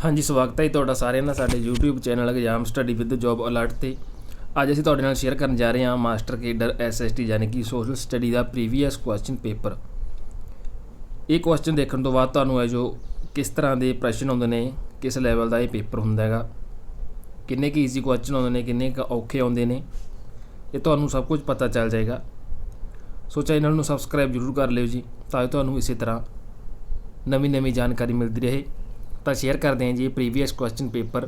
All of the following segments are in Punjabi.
हाँ जी, स्वागत है ਤੁਹਾਡਾ ਸਾਰਿਆਂ ਦਾ ਸਾਡੇ YouTube channel exam study with job alert ਤੇ। ਅੱਜ ਅਸੀਂ ਤੁਹਾਡੇ ਨਾਲ ਸ਼ੇਅਰ ਕਰਨ ਜਾ ਰਹੇ ਹਾਂ ਮਾਸਟਰ ਕੇਡਰ SST ਯਾਨੀ ਕਿ ਸੋਸ਼ਲ ਸਟੱਡੀ ਦਾ ਪ੍ਰੀਵੀਅਸ ਕੁਐਸਚਨ ਪੇਪਰ। ਇਹ ਕੁਐਸਚਨ ਦੇਖਣ ਤੋਂ ਬਾਅਦ ਤੁਹਾਨੂੰ ਹੈ ਜੋ ਕਿਸ ਤਰ੍ਹਾਂ ਦੇ ਪ੍ਰਸ਼ਨ ਆਉਂਦੇ ਨੇ, ਕਿਸ ਲੈਵਲ ਦਾ ਇਹ ਪੇਪਰ ਹੁੰਦਾ ਹੈਗਾ, ਕਿੰਨੇ ਕੁ ਈਜ਼ੀ ਕੁਐਸਚਨ ਆਉਂਦੇ ਨੇ, ਕਿੰਨੇ ਕੁ ਔਖੇ ਆਉਂਦੇ ਨੇ, ਇਹ ਤੁਹਾਨੂੰ ਸਭ ਕੁਝ ਪਤਾ ਚੱਲ ਜਾਏਗਾ। ਸੋ ਚੈਨਲ ਨੂੰ ਸਬਸਕ੍ਰਾਈਬ ਜ਼ਰੂਰ ਕਰ ਲਿਓ ਜੀ, ਤਾਂ ਕਿ ਤੁਹਾਨੂੰ ਇਸੇ ਤਰ੍ਹਾਂ ਨਵੀਂ ਜਾਣਕਾਰੀ ਮਿਲਦੀ ਰਹੇ। ਤਾਂ ਸ਼ੇਅਰ ਕਰਦੇ हैं जी प्रीवियस क्वेश्चन पेपर।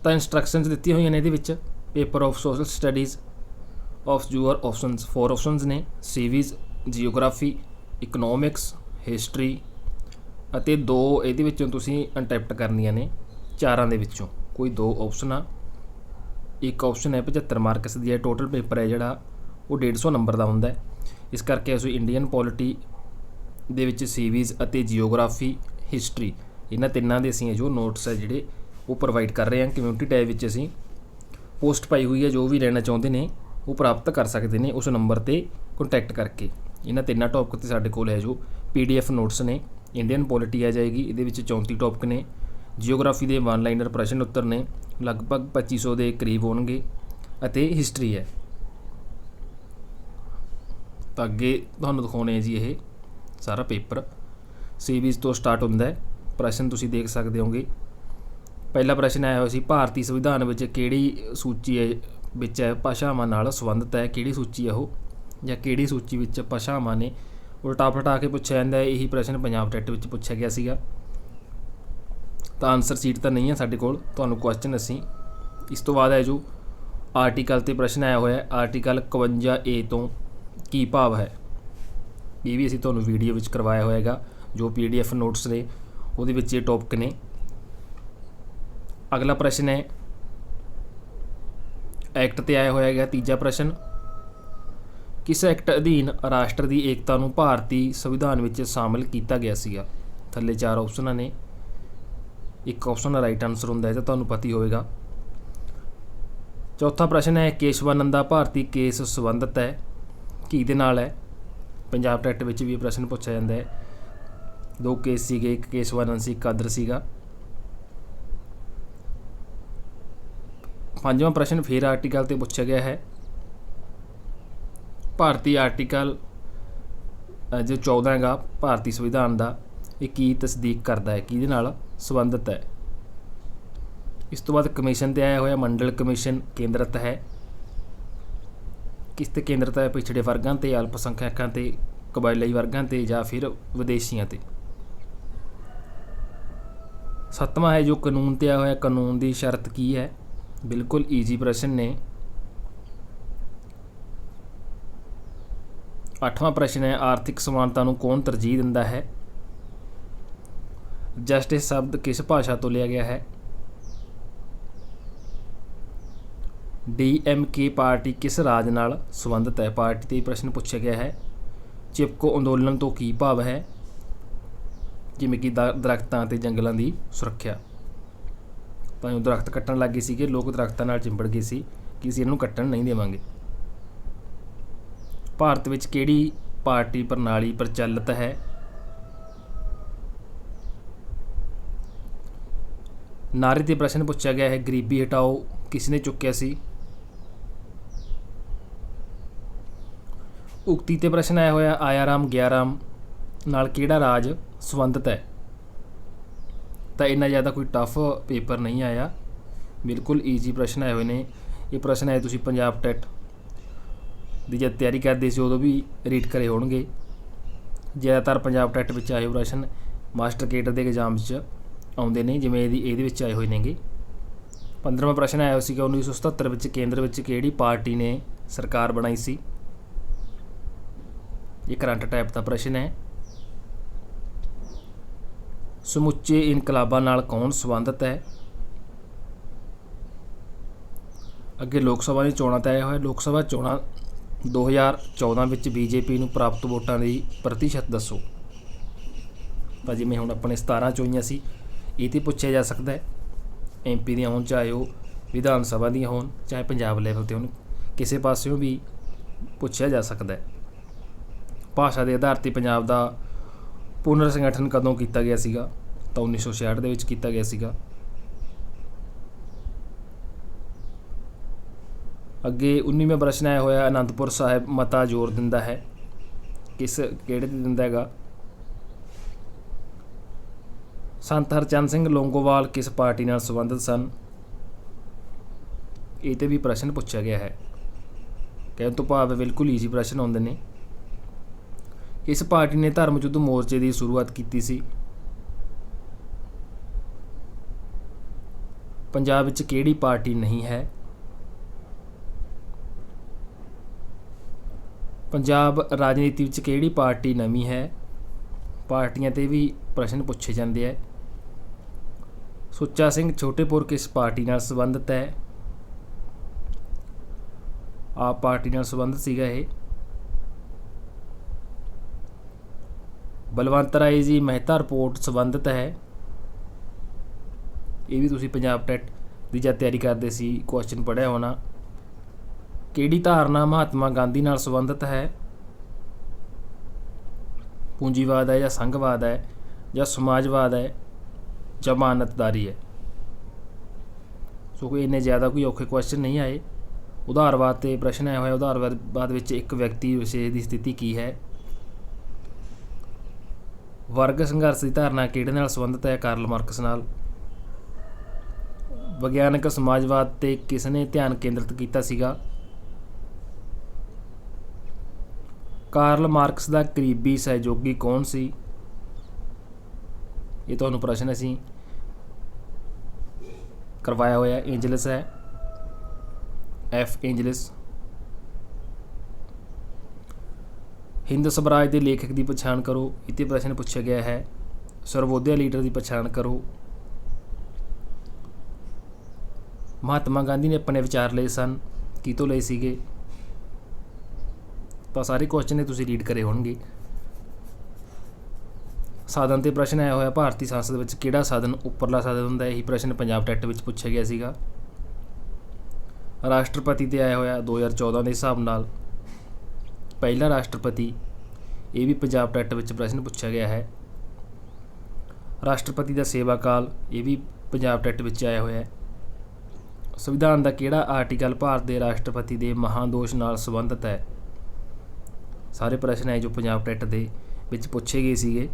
ਤਾਂ ਇੰਸਟਰਕਸ਼ਨਸ ਦਿੱਤੀਆਂ ਹੋਈਆਂ ਨੇ ਇਹਦੇ ਵਿੱਚ। Paper of social studies of your options 4 options ਨੇ, ਸੀਵੀਜ਼, ਜੀਓਗ੍ਰਾਫੀ, ਇਕਨੋਮਿਕਸ, ਹਿਸਟਰੀ ਅਤੇ 2 ਇਹਦੇ ਵਿੱਚੋਂ ਤੁਸੀਂ ਅਟੈਂਪਟ ਕਰਨੀਆਂ ਨੇ। 4 ਦੇ ਵਿੱਚੋਂ ਕੋਈ 2 ਆਪਸ਼ਨ ਆ। ਇੱਕ ਆਪਸ਼ਨ ਹੈ 75 ਮਾਰਕਸ ਦੀ ਹੈ। ਟੋਟਲ ਪੇਪਰ ਹੈ ਜਿਹੜਾ ਉਹ 150 ਨੰਬਰ ਦਾ ਹੁੰਦਾ ਹੈ। ਇਸ ਕਰਕੇ ਅਸੀਂ ਇੰਡੀਅਨ ਪੋਲਿਟੀ ਦੇ ਵਿੱਚ ਸੀਵੀਜ਼ ਅਤੇ ਜੀਓਗ੍ਰਾਫੀ, ਹਿਸਟਰੀ ਇਹਨਾਂ ਤਿੰਨਾਂ ਦੇ ਅਸੀਂ ਜੋ ਨੋਟਸ ਹੈ ਜਿਹੜੇ ਉਹ ਪ੍ਰੋਵਾਈਡ ਕਰ ਰਹੇ ਹਾਂ। ਕਮਿਊਨਿਟੀ ਟੈਬ ਵਿੱਚ ਅਸੀਂ ਪੋਸਟ ਪਾਈ ਹੋਈ ਹੈ, ਜੋ ਵੀ ਲੈਣਾ ਚਾਹੁੰਦੇ ਨੇ ਉਹ ਪ੍ਰਾਪਤ ਕਰ ਸਕਦੇ ਨੇ ਉਸ ਨੰਬਰ 'ਤੇ ਕੰਟੈਕਟ ਕਰਕੇ। ਇਹਨਾਂ ਤਿੰਨਾਂ ਟੌਪਿਕ 'ਤੇ ਸਾਡੇ ਕੋਲ ਹੈ ਜੋ PDF ਨੋਟਸ ਨੇ। ਇੰਡੀਅਨ ਪੋਲਿਟੀ ਆ ਜਾਏਗੀ, ਇਹਦੇ ਵਿੱਚ 34 ਟੌਪਿਕ ਨੇ। ਜੀਓਗ੍ਰਾਫੀ ਦੇ 1 ਲਾਈਨਰ ਪ੍ਰਸ਼ਨ ਉੱਤਰ ਨੇ, ਲਗਭਗ 2500 ਦੇ ਕਰੀਬ ਹੋਣਗੇ, ਅਤੇ ਹਿਸਟਰੀ ਹੈ। ਤਾਂ ਅੱਗੇ ਤੁਹਾਨੂੰ ਦਿਖਾਉਣੇ ਜੀ ਇਹ ਸਾਰਾ ਪੇਪਰ। ਸੀਵੀਜ਼ ਤੋਂ ਸਟਾਰਟ ਹੁੰਦਾ ਹੈ। ਪ੍ਰਸ਼ਨ ਤੁਸੀਂ ਦੇਖ ਸਕਦੇ ਹੋਗੇ। ਪਹਿਲਾ ਪ੍ਰਸ਼ਨ ਆਇਆ ਹੋਇਆ ਸੀ, ਭਾਰਤੀ ਸੰਵਿਧਾਨ ਵਿੱਚ ਕਿਹੜੀ ਸੂਚੀ ਹੈ ਵਿੱਚ ਭਾਸ਼ਾਵਾਂ ਨਾਲ ਸੰਬੰਧਿਤ ਹੈ। ਕਿਹੜੀ ਸੂਚੀ ਹੈ ਉਹ, ਜਾਂ ਕਿਹੜੀ ਸੂਚੀ ਵਿੱਚ ਭਾਸ਼ਾਵਾਂ ਨੇ, ਉਲਟਾ ਪਲਟਾ ਕੇ ਪੁੱਛਿਆ ਜਾਂਦਾ ਹੈ। ਇਹੀ ਪ੍ਰਸ਼ਨ ਪੰਜਾਬ ਟੈਟ ਵਿੱਚ ਪੁੱਛਿਆ ਗਿਆ ਸੀਗਾ। ਤਾਂ ਆਨਸਰ ਸ਼ੀਟ ਤਾਂ ਨਹੀਂ ਹੈ ਸਾਡੇ ਕੋਲ, ਤੁਹਾਨੂੰ ਕੁਐਸਚਨ ਅਸੀਂ ਇਸ ਤੋਂ ਬਾਅਦ ਹੈ ਜੋ ਆਰਟੀਕਲ 'ਤੇ ਪ੍ਰਸ਼ਨ ਆਇਆ ਹੋਇਆ। ਆਰਟੀਕਲ 51A ਤੋਂ ਕੀ ਭਾਵ ਹੈ, ਇਹ ਵੀ ਅਸੀਂ ਤੁਹਾਨੂੰ ਵੀਡੀਓ ਵਿੱਚ ਕਰਵਾਇਆ ਹੋਏਗਾ। ਜੋ PDF ਨੋਟਸ ਨੇ ਉਹਦੇ ਵਿੱਚ ਇਹ ਟੌਪਿਕ ਨੇ। ਅਗਲਾ ਪ੍ਰਸ਼ਨ ਹੈ ਐਕਟ 'ਤੇ ਆਇਆ ਹੋਇਆ ਹੈਗਾ। ਤੀਜਾ ਪ੍ਰਸ਼ਨ, ਕਿਸ ਐਕਟ ਅਧੀਨ ਰਾਸ਼ਟਰ ਦੀ ਏਕਤਾ ਨੂੰ ਭਾਰਤੀ ਸੰਵਿਧਾਨ ਵਿੱਚ ਸ਼ਾਮਲ ਕੀਤਾ ਗਿਆ ਸੀਗਾ। ਥੱਲੇ 4 ਆਪਸ਼ਨਾਂ ਨੇ, ਇੱਕ ਆਪਸ਼ਨ ਰਾਈਟ ਆਨਸਰ ਹੁੰਦਾ ਹੈ, ਤਾਂ ਤੁਹਾਨੂੰ ਪਤਾ ਹੀ ਹੋਵੇਗਾ। ਚੌਥਾ ਪ੍ਰਸ਼ਨ ਹੈ ਕੇਸ਼ਵਾਨੰਦਾ ਭਾਰਤੀ ਕੇਸ ਸੰਬੰਧਿਤ ਹੈ ਕਿਹਦੇ ਨਾਲ ਹੈ। ਪੰਜਾਬ ਟੈਟ ਵਿੱਚ ਵੀ ਇਹ ਪ੍ਰਸ਼ਨ ਪੁੱਛਿਆ ਜਾਂਦਾ ਹੈ। 2 ਕੇਸ ਸੀਗੇ, ਇੱਕ ਕੇਸ਼ਵਾਨੰਦ ਸੀ, ਇੱਕ ਆਦਰ ਸੀਗਾ। ਪੰਜਵਾਂ ਪ੍ਰਸ਼ਨ ਫਿਰ ਆਰਟੀਕਲ 'ਤੇ ਪੁੱਛਿਆ ਗਿਆ ਹੈ। ਭਾਰਤੀ ਆਰਟੀਕਲ ਜੋ 14 ਹੈਗਾ ਭਾਰਤੀ ਸੰਵਿਧਾਨ ਦਾ, ਇਹ ਕੀ ਤਸਦੀਕ ਕਰਦਾ ਹੈ, ਕਿਹਦੇ ਨਾਲ ਸੰਬੰਧਿਤ ਹੈ। ਇਸ ਤੋਂ ਬਾਅਦ ਕਮਿਸ਼ਨ 'ਤੇ ਆਇਆ ਹੋਇਆ ਮੰਡਲ ਕਮਿਸ਼ਨ ਕੇਂਦਰਤ ਹੈ। ਕਿਸ 'ਤੇ ਕੇਂਦਰਤ ਹੈ, ਪਿਛੜੇ ਵਰਗਾਂ 'ਤੇ, ਅਲਪ ਸੰਖਿਅਕਾਂ 'ਤੇ, ਕਬਾਇਲੀ ਵਰਗਾਂ 'ਤੇ, ਜਾਂ ਫਿਰ ਵਿਦੇਸ਼ੀਆਂ 'ਤੇ। 7ਵਾਂ ਹੈ ਜੋ ਕਾਨੂੰਨ 'ਤੇ ਆਇਆ ਹੋਇਆ, ਕਾਨੂੰਨ ਦੀ ਸ਼ਰਤ ਕੀ ਹੈ। ਬਿਲਕੁਲ ਈਜ਼ੀ ਪ੍ਰਸ਼ਨ ਨੇ। 8ਵਾਂ ਪ੍ਰਸ਼ਨ ਹੈ ਆਰਥਿਕ ਸਮਾਨਤਾ ਨੂੰ ਕੌਣ ਤਰਜੀਹ ਦਿੰਦਾ ਹੈ। ਜਸਟਿਸ ਸ਼ਬਦ ਕਿਸ ਭਾਸ਼ਾ ਤੋਂ ਲਿਆ ਗਿਆ ਹੈ। DMK ਪਾਰਟੀ ਕਿਸ ਰਾਜ ਨਾਲ ਸੰਬੰਧਿਤ ਹੈ। ਪਾਰਟੀ 'ਤੇ ਪ੍ਰਸ਼ਨ ਪੁੱਛਿਆ ਗਿਆ ਹੈ। ਚਿਪਕੋ ਅੰਦੋਲਨ ਤੋਂ ਕੀ ਭਾਵ ਹੈ, ਜਿਵੇਂ ਕਿ ਦਰਖਤਾਂ ਅਤੇ ਜੰਗਲਾਂ ਦੀ ਸੁਰੱਖਿਆ। ਤਾਂ ਉਹ ਦਰਖਤ ਕੱਟਣ ਲੱਗ ਗਏ ਸੀਗੇ, ਲੋਕ ਦਰਖਤਾਂ ਨਾਲ ਚਿੰਬੜ ਗਏ ਸੀ ਕਿ ਅਸੀਂ ਇਹਨੂੰ ਕੱਟਣ ਨਹੀਂ ਦੇਵਾਂਗੇ। ਭਾਰਤ ਵਿੱਚ ਕਿਹੜੀ ਪਾਰਟੀ ਪ੍ਰਣਾਲੀ ਪ੍ਰਚਲਿਤ ਹੈ। ਨਾਅਰੇ 'ਤੇ ਪ੍ਰਸ਼ਨ ਪੁੱਛਿਆ ਗਿਆ ਹੈ ਗਰੀਬੀ ਹਟਾਓ ਕਿਸ ਨੇ ਚੁੱਕਿਆ ਸੀ। ਉਕਤੀ 'ਤੇ ਪ੍ਰਸ਼ਨ ਆਇਆ ਹੋਇਆ ਆਇਆ ਗਿਆ ਰਾਮ ਨਾਲ ਕਿਹੜਾ ਰਾਜ ਸੰਬੰਧਿਤ ਹੈ। ਤਾਂ ਇੰਨਾ ਜ਼ਿਆਦਾ ਕੋਈ ਟਫ ਪੇਪਰ ਨਹੀਂ ਆਇਆ, ਬਿਲਕੁਲ ਈਜ਼ੀ ਪ੍ਰਸ਼ਨ ਆਏ ਹੋਏ ਨੇ। ਇਹ ਪ੍ਰਸ਼ਨ ਆਏ ਤੁਸੀਂ ਪੰਜਾਬ ਟੈਟ ਦੀ ਜਦ ਤਿਆਰੀ ਕਰਦੇ ਸੀ ਉਦੋਂ ਵੀ ਰੀਡ ਕਰੇ ਹੋਣਗੇ। ਜ਼ਿਆਦਾਤਰ ਪੰਜਾਬ ਟੈਟ ਵਿੱਚ ਆਏ ਪ੍ਰਸ਼ਨ ਮਾਸਟਰ ਕੇਡਰ ਦੇ ਐਗਜ਼ਾਮ 'ਚ ਆਉਂਦੇ ਨੇ, ਜਿਵੇਂ ਇਹਦੇ ਵਿੱਚ ਆਏ ਹੋਏ ਨੇਗੇ। 15ਵਾਂ ਪ੍ਰਸ਼ਨ ਆਇਆ ਸੀਗਾ 1977 ਵਿੱਚ ਕੇਂਦਰ ਵਿੱਚ ਕਿਹੜੀ ਪਾਰਟੀ ਨੇ ਸਰਕਾਰ ਬਣਾਈ ਸੀ। ਇਹ ਕਰੰਟ ਟਾਈਪ ਦਾ ਪ੍ਰਸ਼ਨ ਹੈ। ਸਮੁੱਚੇ ਇਨਕਲਾਬਾਂ ਨਾਲ ਕੌਣ ਸੰਬੰਧਿਤ ਹੈ। ਅੱਗੇ ਲੋਕ ਸਭਾ ਦੀ ਚੋਣਾਂ 'ਤੇ ਆਇਆ ਹੋਇਆ। ਲੋਕ ਸਭਾ ਚੋਣਾਂ 2014 ਵਿੱਚ BJP ਨੂੰ ਪ੍ਰਾਪਤ ਵੋਟਾਂ ਦੀ ਪ੍ਰਤੀਸ਼ਤ ਦੱਸੋ। ਤਾਂ ਜਿਵੇਂ ਹੁਣ ਆਪਣੇ 17 'ਚ ਹੋਈਆਂ ਸੀ, ਇਹ 'ਤੇ ਪੁੱਛਿਆ ਜਾ ਸਕਦਾ ਹੈ। MP ਦੀਆਂ ਹੋਣ, ਚਾਹੇ ਉਹ ਵਿਧਾਨ ਸਭਾ ਦੀਆਂ ਹੋਣ, ਚਾਹੇ ਪੰਜਾਬ ਲੈਵਲ 'ਤੇ ਹੋਣ, ਕਿਸੇ ਪਾਸਿਓਂ ਵੀ ਪੁੱਛਿਆ ਜਾ ਸਕਦਾ ਹੈ। ਭਾਸ਼ਾ ਦੇ ਆਧਾਰ 'ਤੇ ਪੰਜਾਬ ਦਾ ਪੁਨਰ ਸੰਗਠਨ ਕਦੋਂ ਕੀਤਾ ਗਿਆ ਸੀਗਾ? ਤਾਂ 1966 ਦੇ ਵਿੱਚ ਕੀਤਾ ਗਿਆ ਸੀਗਾ। ਅੱਗੇ 19ਵਾਂ ਪ੍ਰਸ਼ਨ ਆਇਆ ਹੋਇਆ, ਅਨੰਦਪੁਰ ਸਾਹਿਬ ਮਤਾ ਜ਼ੋਰ ਦਿੰਦਾ ਹੈ, ਕਿਹੜੇ 'ਤੇ ਦਿੰਦਾ ਹੈਗਾ? ਸੰਤ ਹਰਚੰਦ ਸਿੰਘ ਲੌਂਗੋਵਾਲ ਕਿਸ ਪਾਰਟੀ ਨਾਲ ਸੰਬੰਧਿਤ ਸਨ? ਇਹ 'ਤੇ ਵੀ ਪ੍ਰਸ਼ਨ ਪੁੱਛਿਆ ਗਿਆ ਹੈ। ਕਹਿਣ ਤੋਂ ਭਾਵ ਬਿਲਕੁਲ ਈਜ਼ੀ ਪ੍ਰਸ਼ਨ ਆਉਂਦੇ ਨੇ। ਇਸ ਪਾਰਟੀ ਨੇ ਧਰਮ ਯੁੱਧ ਮੋਰਚੇ ਦੀ ਸ਼ੁਰੂਆਤ ਕੀਤੀ ਸੀ? ਪੰਜਾਬ ਵਿੱਚ ਕਿਹੜੀ ਪਾਰਟੀ ਨਹੀਂ ਹੈ? ਪੰਜਾਬ ਰਾਜਨੀਤੀ ਵਿੱਚ ਕਿਹੜੀ ਪਾਰਟੀ ਨਵੀਂ ਹੈ? ਪਾਰਟੀਆਂ 'ਤੇ ਵੀ ਪ੍ਰਸ਼ਨ ਪੁੱਛੇ ਜਾਂਦੇ ਹੈ। ਸੁੱਚਾ ਸਿੰਘ ਛੋਟੇਪੁਰ ਕਿਸ ਪਾਰਟੀ ਨਾਲ ਸੰਬੰਧਿਤ ਹੈ? ਆਪ ਪਾਰਟੀ ਨਾਲ ਸੰਬੰਧਿਤ ਸੀਗਾ ਇਹ। ਬਲਵੰਤ ਰਾਏ ਜੀ ਮਹਿਤਾ ਰਿਪੋਰਟ ਸੰਬੰਧਿਤ ਹੈ? ਇਹ ਵੀ ਤੁਸੀਂ ਪੰਜਾਬ ਟੈਟ ਦੀ ਜਦ ਤਿਆਰੀ ਕਰਦੇ ਸੀ ਕੁਐਸਚਨ ਪੜ੍ਹਿਆ ਹੋਣਾ। ਕਿਹੜੀ ਧਾਰਨਾ ਮਹਾਤਮਾ ਗਾਂਧੀ ਨਾਲ ਸੰਬੰਧਿਤ ਹੈ? ਪੂੰਜੀਵਾਦ ਹੈ ਜਾਂ ਸੰਘਵਾਦ ਹੈ ਜਾਂ ਸਮਾਜਵਾਦ ਹੈ ਜਾਂ ਮਾਨਤਦਾਰੀ ਹੈ? ਸੋ ਕੋਈ ਇੰਨੇ ਜ਼ਿਆਦਾ ਕੋਈ ਔਖੇ ਕੁਐਸਚਨ ਨਹੀਂ ਆਏ। ਉਦਾਰਵਾਦ 'ਤੇ ਪ੍ਰਸ਼ਨ ਆਇਆ ਹੋਇਆ, ਉਦਾਰਵਾਦ ਵਿੱਚ ਇੱਕ ਵਿਅਕਤੀ ਵਿਸ਼ੇਸ਼ ਦੀ ਸਥਿਤੀ ਕੀ ਹੈ? ਵਰਗ ਸੰਘਰਸ਼ ਦੀ ਧਾਰਨਾ ਕਿਹੜੇ ਨਾਲ ਸੰਬੰਧਿਤ ਹੈ? ਕਾਰਲ ਮਾਰਕਸ ਨਾਲ। ਵਿਗਿਆਨਕ ਸਮਾਜਵਾਦ 'ਤੇ ਕਿਸ ਨੇ ਧਿਆਨ ਕੇਂਦਰਿਤ ਕੀਤਾ ਸੀਗਾ? ਕਾਰਲ ਮਾਰਕਸ ਦਾ ਕਰੀਬੀ ਸਹਿਯੋਗੀ ਕੌਣ ਸੀ? ਇਹ ਤੁਹਾਨੂੰ ਪ੍ਰਸ਼ਨ ਅਸੀਂ ਕਰਵਾਇਆ ਹੋਇਆ। ਐਂਜਲਸ ਹੈ, ਐਫ ਐਂਜਲਸ। ਹਿੰਦ ਸਵਰਾਜ ਦੇ ਲੇਖਕ ਦੀ ਪਛਾਣ ਕਰੋ। ਇਹ 'ਤੇ ਪ੍ਰਸ਼ਨ ਪੁੱਛਿਆ ਗਿਆ ਹੈ। ਸਰਵੋਦਿਆ ਲੀਡਰ ਦੀ ਪਛਾਣ ਕਰੋ। ਮਹਾਤਮਾ ਗਾਂਧੀ ਨੇ ਆਪਣੇ ਵਿਚਾਰ ਲਏ ਸਨ, ਕਿਤੋਂ ਲਏ ਸੀਗੇ? ਤਾਂ ਸਾਰੇ ਕੁਐਸਚਨ ਨੇ ਤੁਸੀਂ ਰੀਡ ਕਰੇ ਹੋਣਗੇ। ਸਾਧਨ 'ਤੇ ਪ੍ਰਸ਼ਨ ਆਇਆ ਹੋਇਆ, ਭਾਰਤੀ ਸੰਸਦ ਵਿੱਚ ਕਿਹੜਾ ਸਾਧਨ ਉੱਪਰਲਾ ਸਾਧਨ ਹੁੰਦਾ? ਇਹੀ ਪ੍ਰਸ਼ਨ ਪੰਜਾਬ ਟੈਟ ਵਿੱਚ ਪੁੱਛਿਆ ਗਿਆ ਸੀਗਾ। ਰਾਸ਼ਟਰਪਤੀ 'ਤੇ ਆਇਆ ਹੋਇਆ 2014 ਦੇ ਹਿਸਾਬ ਨਾਲ ਪਹਿਲਾ ਰਾਸ਼ਟਰਪਤੀ, ਇਹ ਵੀ ਪੰਜਾਬ ਟੈਟ ਵਿੱਚ ਪ੍ਰਸ਼ਨ ਪੁੱਛਿਆ ਗਿਆ ਹੈ। ਰਾਸ਼ਟਰਪਤੀ ਦਾ ਸੇਵਾ ਕਾਲ, ਇਹ ਵੀ ਪੰਜਾਬ ਟੈਟ ਵਿੱਚ ਆਇਆ ਹੋਇਆ ਹੈ। ਸੰਵਿਧਾਨ ਦਾ ਕਿਹੜਾ ਆਰਟੀਕਲ ਭਾਰਤ ਦੇ ਰਾਸ਼ਟਰਪਤੀ ਦੇ ਮਹਾਂਦੋਸ਼ ਨਾਲ ਸੰਬੰਧਿਤ ਹੈ? ਸਾਰੇ ਪ੍ਰਸ਼ਨ ਹੈ ਜੋ ਪੰਜਾਬ ਟੈਟ ਦੇ ਵਿੱਚ ਪੁੱਛੇ ਗਏ ਸੀਗੇ।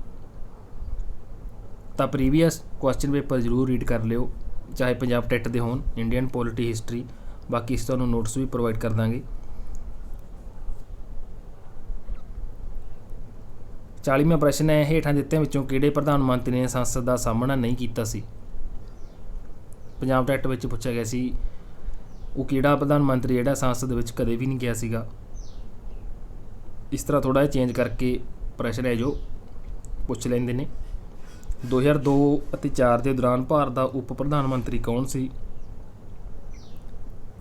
ਤਾਂ ਪ੍ਰੀਵੀਅਸ ਕੁਐਸਚਨ ਪੇਪਰ ਜ਼ਰੂਰ ਰੀਡ ਕਰ ਲਿਓ, ਚਾਹੇ ਪੰਜਾਬ ਟੈਟ ਦੇ ਹੋਣ, ਇੰਡੀਅਨ ਪੋਲਿਟੀ, ਹਿਸਟਰੀ। ਬਾਕੀ ਇਸ ਤੁਹਾਨੂੰ ਨੋਟਸ ਵੀ ਪ੍ਰੋਵਾਈਡ ਕਰ ਦਾਂਗੇ। 40ਵਾਂ ਪ੍ਰਸ਼ਨ ਹੈ, ਹੇਠਾਂ ਦਿੱਤਿਆਂ ਵਿੱਚੋਂ ਕਿਹੜੇ ਪ੍ਰਧਾਨ ਮੰਤਰੀ ਨੇ ਸੰਸਦ ਦਾ ਸਾਹਮਣਾ ਨਹੀਂ ਕੀਤਾ ਸੀ? ਪੰਜਾਬ ਟੈਟ ਵਿੱਚ ਪੁੱਛਿਆ ਗਿਆ ਸੀ ਉਹ ਕਿਹੜਾ ਪ੍ਰਧਾਨ ਮੰਤਰੀ ਜਿਹੜਾ ਸੰਸਦ ਦੇ ਵਿੱਚ ਕਦੇ ਵੀ ਨਹੀਂ ਗਿਆ ਸੀਗਾ। ਇਸ ਤਰ੍ਹਾਂ ਥੋੜ੍ਹਾ ਜਿਹਾ ਚੇਂਜ ਕਰਕੇ ਪ੍ਰਸ਼ਨ ਹੈ ਜੋ ਪੁੱਛ ਲੈਂਦੇ ਨੇ। 2002 ਅਤੇ 4 ਦੇ ਦੌਰਾਨ ਭਾਰਤ ਦਾ ਉਪ ਪ੍ਰਧਾਨ ਮੰਤਰੀ ਕੌਣ ਸੀ?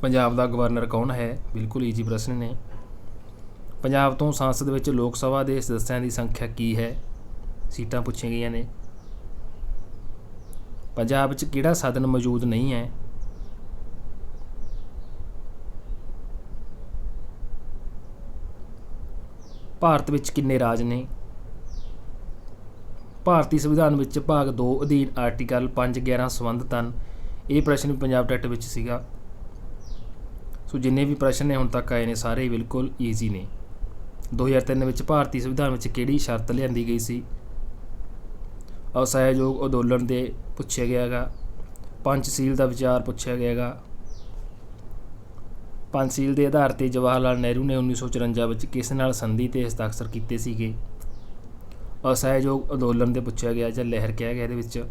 ਪੰਜਾਬ ਦਾ ਗਵਰਨਰ ਕੌਣ ਹੈ? ਬਿਲਕੁਲ ਈਜੀ ਪ੍ਰਸ਼ਨ ਨੇ। ਪੰਜਾਬ ਤੋਂ ਸੰਸਦ ਵਿੱਚ ਲੋਕ ਸਭਾ ਦੇ ਸਦੱਸਿਆਂ ਦੀ ਸੰਖਿਆ ਕੀ ਹੈ? ਸੀਟਾਂ ਪੁੱਛੀਆਂ ਗਈਆਂ ਨੇ। ਪੰਜਾਬ ਵਿੱਚ ਕਿਹੜਾ ਸਾਧਨ ਮੌਜੂਦ ਨਹੀਂ ਹੈ? ਭਾਰਤ ਵਿੱਚ ਕਿੰਨੇ ਰਾਜ ਨੇ? ਭਾਰਤੀ ਸੰਵਿਧਾਨ ਵਿੱਚ ਭਾਗ 2 ਅਧੀਨ ਆਰਟੀਕਲ 511 ਸੰਬੰਧਿਤ ਹਨ। ਇਹ ਪ੍ਰਸ਼ਨ ਵੀ ਪੰਜਾਬ ਟੈਟ ਵਿੱਚ ਸੀਗਾ। ਸੋ ਜਿੰਨੇ ਵੀ ਪ੍ਰਸ਼ਨ ਨੇ ਹੁਣ ਤੱਕ ਆਏ ਨੇ ਸਾਰੇ ਬਿਲਕੁਲ ਈਜ਼ੀ ਨੇ। 2003 ਵਿੱਚ ਭਾਰਤੀ ਸੰਵਿਧਾਨ ਵਿੱਚ ਕਿਹੜੀ ਸ਼ਰਤ ਲਿਆਂਦੀ ਗਈ ਸੀ? ਅਸਹਿਯੋਗ ਅੰਦੋਲਨ ਦੇ ਪੁੱਛਿਆ ਗਿਆ ਹੈਗਾ। ਪੰਚਸ਼ੀਲ ਦਾ ਵਿਚਾਰ ਪੁੱਛਿਆ ਗਿਆ ਹੈਗਾ। ਪੰਚਸ਼ੀਲ ਦੇ ਆਧਾਰ 'ਤੇ ਜਵਾਹਰ ਲਾਲ ਨਹਿਰੂ ਨੇ 1954 ਵਿੱਚ ਕਿਸ ਨਾਲ ਸੰਧੀ 'ਤੇ ਹਸਤਾਖਰ ਕੀਤੇ ਸੀਗੇ? ਅਸਹਿਯੋਗ ਅੰਦੋਲਨ ਦੇ ਪੁੱਛਿਆ ਗਿਆ ਜਾਂ ਲਹਿਰ ਕਿਹਾ ਗਿਆ। ਇਹਦੇ ਵਿੱਚ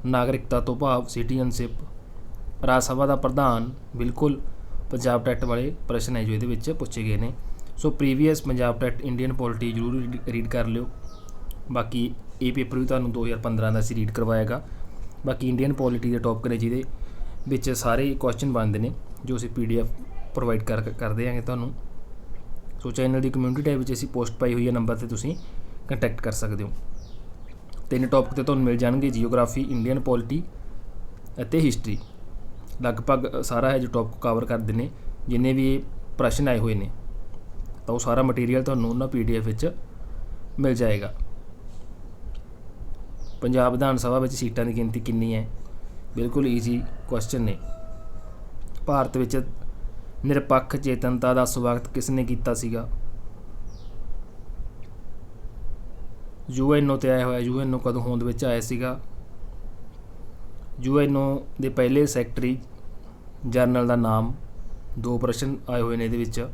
ਨਾਗਰਿਕਤਾ ਤੋਂ ਭਾਵ ਸਿਟੀਜ਼ਨਸ਼ਿਪ। ਰਾਜ ਸਭਾ ਦਾ ਪ੍ਰਧਾਨ, ਬਿਲਕੁਲ ਪੰਜਾਬ ਟੈਟ ਵਾਲੇ ਪ੍ਰਸ਼ਨ ਹੈ ਜੋ ਇਹਦੇ ਵਿੱਚ ਪੁੱਛੇ ਗਏ ਨੇ। So previous Punjab TET Indian polity ਜ਼ਰੂਰ ਰੀਡ ਕਰ ਲਿਓ। ਬਾਕੀ ਇਹ ਪੇਪਰ ਵੀ ਤੁਹਾਨੂੰ 2015 ਦਾ ਅਸੀਂ ਰੀਡ ਕਰਵਾਏਗਾ। ਬਾਕੀ ਇੰਡੀਅਨ ਪੋਲਿਟੀ ਦੇ ਟੌਪਿਕ ਨੇ ਜਿਹਦੇ ਵਿੱਚ ਸਾਰੇ ਕੁਐਸਚਨ ਬਣਦੇ ਨੇ ਜੋ ਅਸੀਂ PDF ਪ੍ਰੋਵਾਈਡ ਕਰ ਦਿਆਂਗੇ ਤੁਹਾਨੂੰ। ਸੋ ਚੈਨਲ ਦੀ ਕਮਿਊਨਿਟੀ ਟੈਬ ਵਿੱਚ ਅਸੀਂ ਪੋਸਟ ਪਾਈ ਹੋਈ ਹੈ, ਨੰਬਰ 'ਤੇ ਤੁਸੀਂ ਕੰਟੈਕਟ ਕਰ ਸਕਦੇ ਹੋ। 3 ਟੌਪਿਕ 'ਤੇ ਤੁਹਾਨੂੰ ਮਿਲ ਜਾਣਗੇ, ਜੀਓਗ੍ਰਾਫੀ, ਇੰਡੀਅਨ ਪੋਲਿਟੀ ਅਤੇ ਹਿਸਟਰੀ। ਲਗਭਗ ਸਾਰਾ ਹੈ ਜੋ ਟੌਪਿਕ ਕਵਰ ਕਰਦੇ ਨੇ। ਜਿੰਨੇ ਵੀ ਪ੍ਰਸ਼ਨ ਆਏ ਹੋਏ ਨੇ ਤਾਂ ਉਹ ਸਾਰਾ ਮਟੀਰੀਅਲ ਤੁਹਾਨੂੰ ਉਹਨਾਂ PDF ਵਿੱਚ ਮਿਲ ਜਾਏਗਾ। ਪੰਜਾਬ ਵਿਧਾਨ ਸਭਾ ਵਿੱਚ ਸੀਟਾਂ ਦੀ ਗਿਣਤੀ ਕਿੰਨੀ ਹੈ? ਬਿਲਕੁਲ ਈਜ਼ੀ ਕੁਐਸਚਨ ਨੇ। ਭਾਰਤ ਵਿੱਚ ਨਿਰਪੱਖ ਚੇਤਨਤਾ ਦਾ ਸਵਾਗਤ ਕਿਸ ਨੇ ਕੀਤਾ ਸੀਗਾ? UNO 'ਤੇ ਆਇਆ ਹੋਇਆ। UNO ਕਦੋਂ ਹੋਂਦ ਵਿੱਚ ਆਇਆ ਸੀਗਾ? UNO ਦੇ ਪਹਿਲੇ ਸੈਕਟਰੀ ਜਨਰਲ ਦਾ ਨਾਮ। 2 ਪ੍ਰਸ਼ਨ ਆਏ ਹੋਏ ਨੇ ਇਹਦੇ ਵਿੱਚ।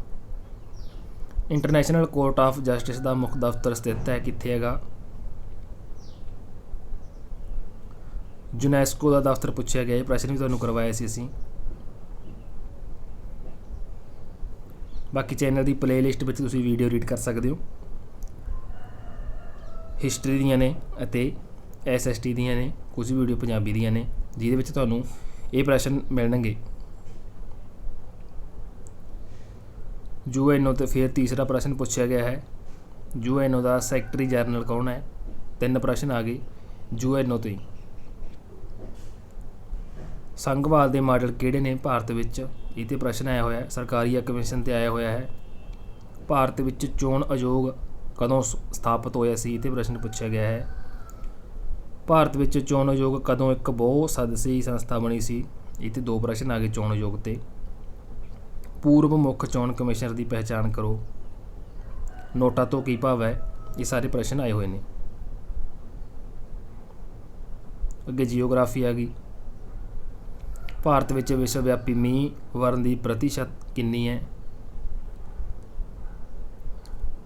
ਇੰਟਰਨੈਸ਼ਨਲ ਕੋਰਟ ਆਫ ਜਸਟਿਸ ਦਾ ਮੁੱਖ ਦਫ਼ਤਰ ਸਥਿਤ ਹੈ ਕਿੱਥੇ ਹੈਗਾ? ਯੂਨੈਸਕੋ ਦਾ ਦਫ਼ਤਰ ਪੁੱਛਿਆ ਗਿਆ। ਇਹ ਪ੍ਰਸ਼ਨ ਵੀ ਤੁਹਾਨੂੰ ਕਰਵਾਇਆ ਸੀ ਅਸੀਂ। ਬਾਕੀ ਚੈਨਲ ਦੀ ਪਲੇਲਿਸਟ ਵਿੱਚ ਤੁਸੀਂ ਵੀਡੀਓ ਰੀਡ ਕਰ ਸਕਦੇ ਹੋ। ਹਿਸਟਰੀ ਦੀਆਂ ਨੇ ਅਤੇ SST ਦੀਆਂ ਨੇ, ਕੁਝ ਵੀਡੀਓ ਪੰਜਾਬੀ ਦੀਆਂ ਨੇ ਜਿਹਦੇ ਵਿੱਚ ਤੁਹਾਨੂੰ ਇਹ ਪ੍ਰਸ਼ਨ ਮਿਲਣਗੇ। UNO 'ਤੇ ਫਿਰ ਤੀਸਰਾ ਪ੍ਰਸ਼ਨ ਪੁੱਛਿਆ ਗਿਆ ਹੈ। UNO ਦਾ ਸੈਕਟਰੀ ਜਨਰਲ ਕੌਣ ਹੈ? 3 ਪ੍ਰਸ਼ਨ ਆ ਗਏ UNO 'ਤੇ। ਸੰਘਵਾਲ ਦੇ ਮਾਡਲ ਕਿਹੜੇ ਨੇ ਭਾਰਤ ਵਿੱਚ? ਇਹ 'ਤੇ ਪ੍ਰਸ਼ਨ ਆਇਆ ਹੋਇਆ। ਸਰਕਾਰੀਆ ਕਮਿਸ਼ਨ 'ਤੇ ਆਇਆ ਹੋਇਆ ਹੈ। ਭਾਰਤ ਵਿੱਚ ਚੋਣ ਆਯੋਗ ਕਦੋਂ ਸਥਾਪਿਤ ਹੋਇਆ ਸੀ? ਇਹ 'ਤੇ ਪ੍ਰਸ਼ਨ ਪੁੱਛਿਆ ਗਿਆ ਹੈ। ਭਾਰਤ ਵਿੱਚ ਚੋਣ ਆਯੋਗ ਕਦੋਂ ਇੱਕ ਬਹੁ ਸਦਸੀ ਸੰਸਥਾ ਬਣੀ ਸੀ? ਇਹ 'ਤੇ 2 ਪ੍ਰਸ਼ਨ ਆ ਗਏ ਚੋਣ ਆਯੋਗ 'ਤੇ। ਪੂਰਬ ਮੁੱਖ ਚੋਣ ਕਮਿਸ਼ਨਰ ਦੀ ਪਹਿਚਾਣ ਕਰੋ। ਨੋਟਾ ਤੋਂ ਕੀ ਭਾਵ ਹੈ? ਇਹ ਸਾਰੇ ਪ੍ਰਸ਼ਨ ਆਏ ਹੋਏ ਨੇ। ਅੱਗੇ ਜੀਓਗ੍ਰਾਫੀ ਆ ਗਈ। ਭਾਰਤ ਵਿੱਚ ਵਿਸ਼ਵ ਵਿਆਪੀ ਮੀਂਹ ਵਰਨ ਦੀ ਪ੍ਰਤੀਸ਼ਤ ਕਿੰਨੀ ਹੈ?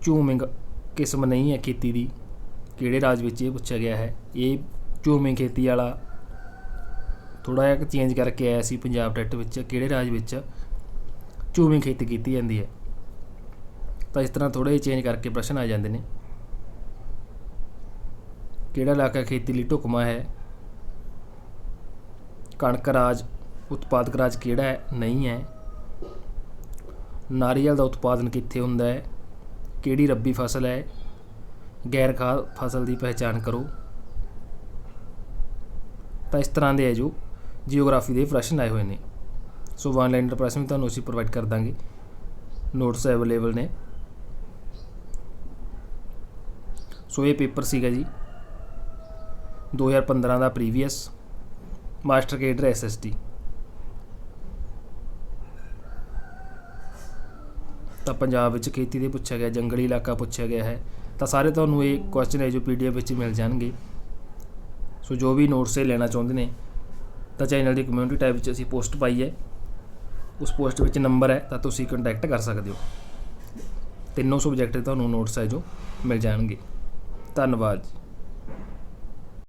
ਝੂਮਿੰਗ ਕਿਸਮ ਨਹੀਂ ਹੈ ਖੇਤੀ ਦੀ, ਕਿਹੜੇ ਰਾਜ ਵਿੱਚ? ਇਹ ਪੁੱਛਿਆ ਗਿਆ ਹੈ। ਇਹ ਝੂਮਿੰਗ ਖੇਤੀ ਵਾਲਾ ਥੋੜ੍ਹਾ ਜਿਹਾ ਚੇਂਜ ਕਰਕੇ ਆਇਆ ਸੀ ਪੰਜਾਬ ਟੈਟ ਵਿੱਚ। ਕਿਹੜੇ ਰਾਜ ਵਿੱਚ ਝੂਮਿੰਗ ਖੇਤੀ ਕੀਤੀ ਜਾਂਦੀ ਹੈ? ਤਾਂ ਇਸ ਤਰ੍ਹਾਂ ਥੋੜ੍ਹੇ ਜਿਹੇ ਚੇਂਜ ਕਰਕੇ ਪ੍ਰਸ਼ਨ ਆ ਜਾਂਦੇ ਨੇ। ਕਿਹੜਾ ਇਲਾਕਾ ਖੇਤੀ ਲਈ ਢੁਕਵਾਂ ਹੈ? ਕਣਕ ਰਾਜ ਉਤਪਾਦਕ ਰਾਜ ਕਿਹੜਾ ਹੈ? ਨਹੀਂ ਹੈ। ਨਾਰੀਅਲ ਦਾ ਉਤਪਾਦਨ ਕਿੱਥੇ ਹੁੰਦਾ ਹੈ? ਕਿਹੜੀ ਰੱਬੀ ਫਸਲ ਹੈ? ਗੈਰ ਖਾਦ ਫਸਲ ਦੀ ਪਹਿਚਾਣ ਕਰੋ। ਤਾਂ ਇਸ ਤਰ੍ਹਾਂ ਦੇ ਹੈ ਜੋ ਜੀਓਗ੍ਰਾਫੀ ਦੇ ਪ੍ਰਸ਼ਨ ਆਏ ਹੋਏ ਨੇ। ਸੋ 1 ਲਾਈਨਰ ਪ੍ਰਸ਼ਨ ਵੀ ਤੁਹਾਨੂੰ ਅਸੀਂ ਪ੍ਰੋਵਾਈਡ ਕਰ ਦਾਂਗੇ। ਨੋਟਸ ਅਵੇਲੇਬਲ ਨੇ। ਸੋ ਇਹ ਪੇਪਰ ਸੀਗਾ ਜੀ 2015 ਦਾ ਪ੍ਰੀਵੀਅਸ ਮਾਸਟਰ ਕੇਡਰ SST। ਤਾਂ ਪੰਜਾਬ ਵਿੱਚ ਖੇਤੀ ਦੇ ਪੁੱਛਿਆ ਗਿਆ, ਜੰਗਲੀ ਇਲਾਕਾ ਪੁੱਛਿਆ ਗਿਆ ਹੈ। ਤਾਂ ਸਾਰੇ ਤੁਹਾਨੂੰ ਇਹ ਕੁਐਸਚਨ ਹੈ ਜੋ PDF ਵਿੱਚ ਮਿਲ ਜਾਣਗੇ। ਸੋ ਜੋ ਵੀ ਨੋਟਸ ਇਹ ਲੈਣਾ ਚਾਹੁੰਦੇ ਨੇ ਤਾਂ ਚੈਨਲ ਦੀ ਕਮਿਊਨਿਟੀ ਟੈਬ ਵਿੱਚ ਅਸੀਂ ਪੋਸਟ ਪਾਈ ਹੈ। ਉਸ ਪੋਸਟ ਵਿੱਚ ਨੰਬਰ ਹੈ ਤਾਂ ਤੁਸੀਂ ਕੰਟੈਕਟ ਕਰ ਸਕਦੇ ਹੋ। 3 ਸਬਜੈਕਟ ਦੇ ਤੁਹਾਨੂੰ ਨੋਟਸ ਹੈ ਜੋ ਮਿਲ ਜਾਣਗੇ। ਧੰਨਵਾਦ ਜੀ।